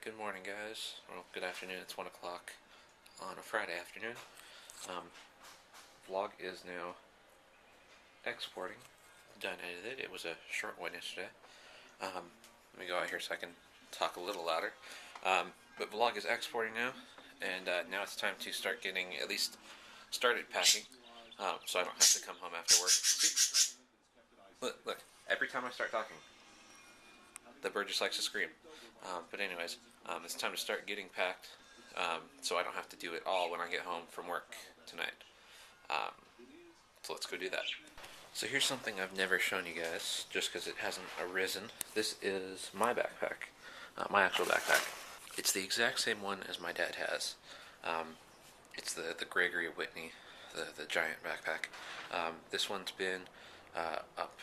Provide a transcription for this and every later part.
Good morning, guys. Well, good afternoon. It's 1 o'clock on a Friday afternoon. Vlog is now exporting. Done edited. It was a short one yesterday. Let me go out here so I can talk a little louder. But vlog is exporting now, and now it's time to start getting at least started packing, so I don't have to come home after work. See? Look. Every time I start talking, the bird just likes to scream. But anyways, it's time to start getting packed, so I don't have to do it all when I get home from work tonight. So let's go do that. So here's something I've never shown you guys, just because it hasn't arisen. This is my backpack, my actual backpack. It's the exact same one as my dad has. It's the Gregory Whitney, the giant backpack. This one's been up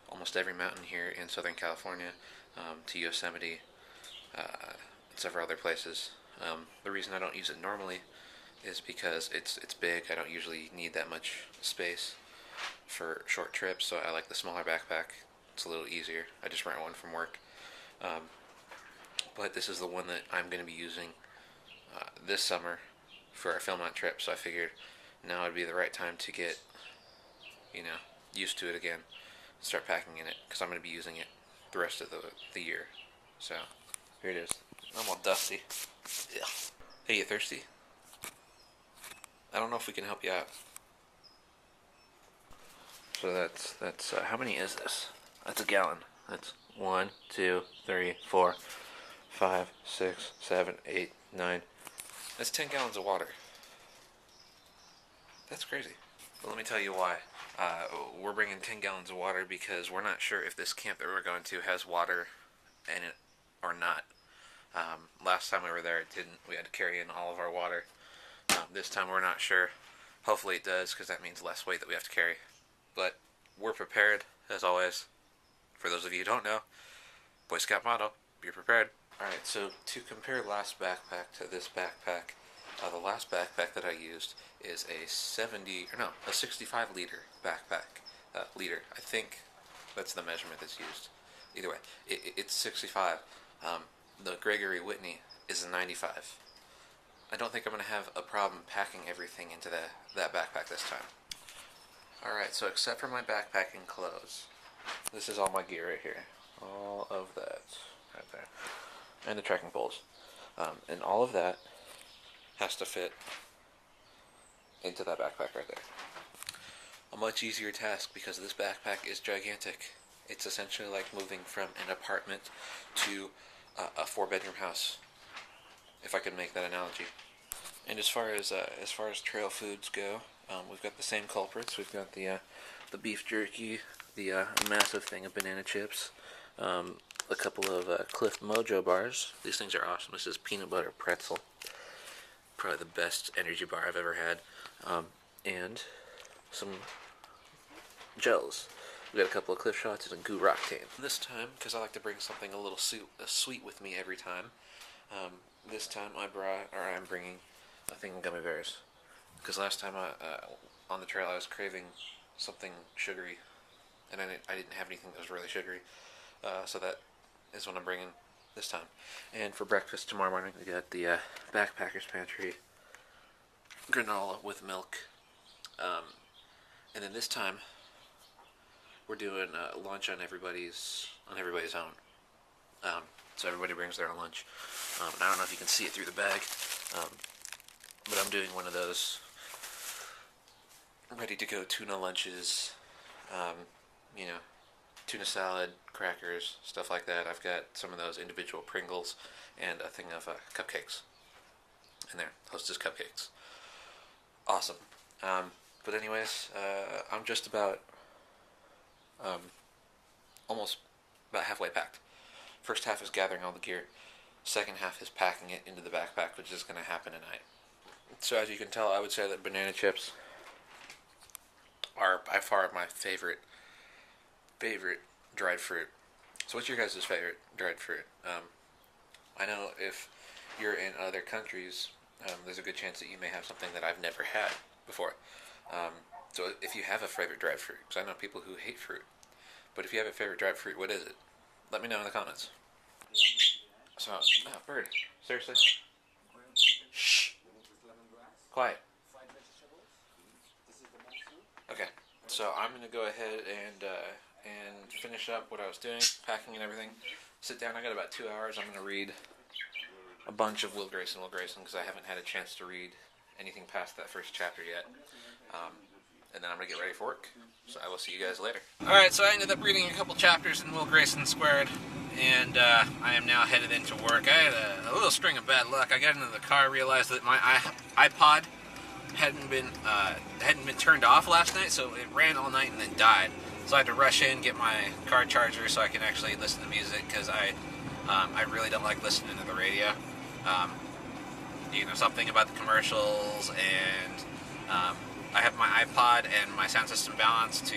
almost every mountain here in Southern California, to Yosemite, and several other places. The reason I don't use it normally is because it's big. I don't usually need that much space for short trips, so I like the smaller backpack. It's a little easier. I just rent one from work. But this is the one that I'm going to be using this summer for our Philmont trip, so I figured now would be the right time to get, used to it again, start packing in it, because I'm going to be using it the rest of the year. So, here it is. I'm all dusty. Ugh. Hey, you thirsty? I don't know if we can help you out. So that's how many is this? That's a gallon. That's 1, 2, 3, 4, 5, 6, 7, 8, 9. That's 10 gallons of water. That's crazy. But let me tell you why. We're bringing 10 gallons of water because we're not sure if this camp that we're going to has water in it or not. Last time we were there, it didn't. We had to carry in all of our water. This time we're not sure. Hopefully it does, because that means less weight that we have to carry. But we're prepared, as always. For those of you who don't know, Boy Scout motto, be prepared. Alright, so to compare last backpack to this backpack, the last backpack that I used is a 65 liter backpack. Liter. I think that's the measurement that's used. Either way, it's 65. The Gregory Whitney is a 95. I don't think I'm going to have a problem packing everything into that backpack this time. Alright, so except for my backpacking clothes, this is all my gear right here. All of that right there. And the trekking poles. And all of that has to fit into that backpack right there. A much easier task because this backpack is gigantic. It's essentially like moving from an apartment to a 4-bedroom house, if I could make that analogy. And as far as trail foods go, we've got the same culprits. We've got the beef jerky, the massive thing of banana chips, a couple of Cliff Mojo bars. These things are awesome. This is peanut butter pretzel. Probably the best energy bar I've ever had. And some gels. We got a couple of Cliff Shots and a Goo Roctane. This time, because I like to bring something a little sweet with me every time, this time I'm bringing a thing of gummy bears. Because last time on the trail I was craving something sugary, and I didn't have anything that was really sugary, so that is what I'm bringing this time. And for breakfast tomorrow morning, we got the Backpacker's Pantry granola with milk. And then this time, we're doing lunch on everybody's own. So everybody brings their own lunch. And I don't know if you can see it through the bag, but I'm doing one of those ready-to-go tuna lunches. Tuna salad, crackers, stuff like that. I've got some of those individual Pringles and a thing of cupcakes in there. Hostess cupcakes. Awesome. But anyways, I'm just about almost about halfway packed. First half is gathering all the gear. Second half is packing it into the backpack, which is going to happen tonight. So as you can tell, I would say that banana chips are by far my favorite dried fruit. So what's your guys' favorite dried fruit? I know if you're in other countries, there's a good chance that you may have something that I've never had before. So if you have a favorite dried fruit, because I know people who hate fruit, but if you have a favorite dried fruit, what is it? Let me know in the comments. So, bird. Seriously? Shh. Quiet. Okay, so I'm gonna go ahead and finish up what I was doing, packing and everything. Sit down. I got about 2 hours. I'm gonna read a bunch of Will Grayson, because I haven't had a chance to read anything past that first chapter yet. And then I'm gonna get ready for work. So I will see you guys later. Alright, so I ended up reading a couple chapters in Will Grayson Squared, and I am now headed into work. I had a little string of bad luck. I got into the car, realized that my iPod hadn't been turned off last night, so it ran all night and then died. So I had to rush in, get my car charger so I can actually listen to music, because I really don't like listening to the radio. Something about the commercials, and I have my iPod and my sound system balanced to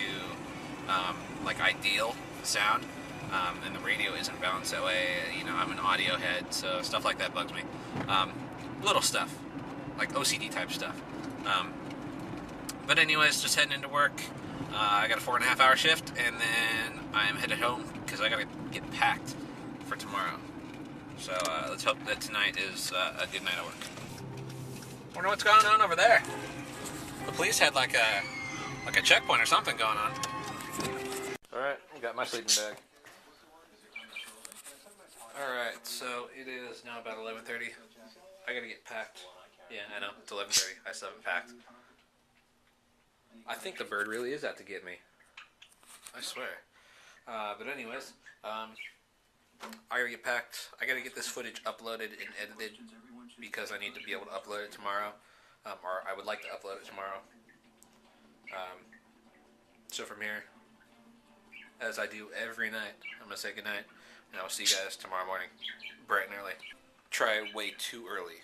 like ideal sound, and the radio isn't balanced that way. I'm an audio head, so stuff like that bugs me. Little stuff, like OCD type stuff. But anyways, just heading into work. I got a 4.5 hour shift, and then I'm headed home because I gotta get packed for tomorrow. So let's hope that tonight is a good night of work. Wonder what's going on over there. The police had like a checkpoint or something going on. Alright, got my sleeping bag. Alright, so it is now about 11:30. I gotta get packed. Yeah, I know, it's 11:30. I still haven't packed. I think the bird really is out to get me. I swear. But anyways, I gotta get packed. I gotta get this footage uploaded and edited because I need to be able to upload it tomorrow. Or I would like to upload it tomorrow. So from here, as I do every night, I'm gonna say goodnight, and I'll see you guys tomorrow morning, bright and early. Try way too early.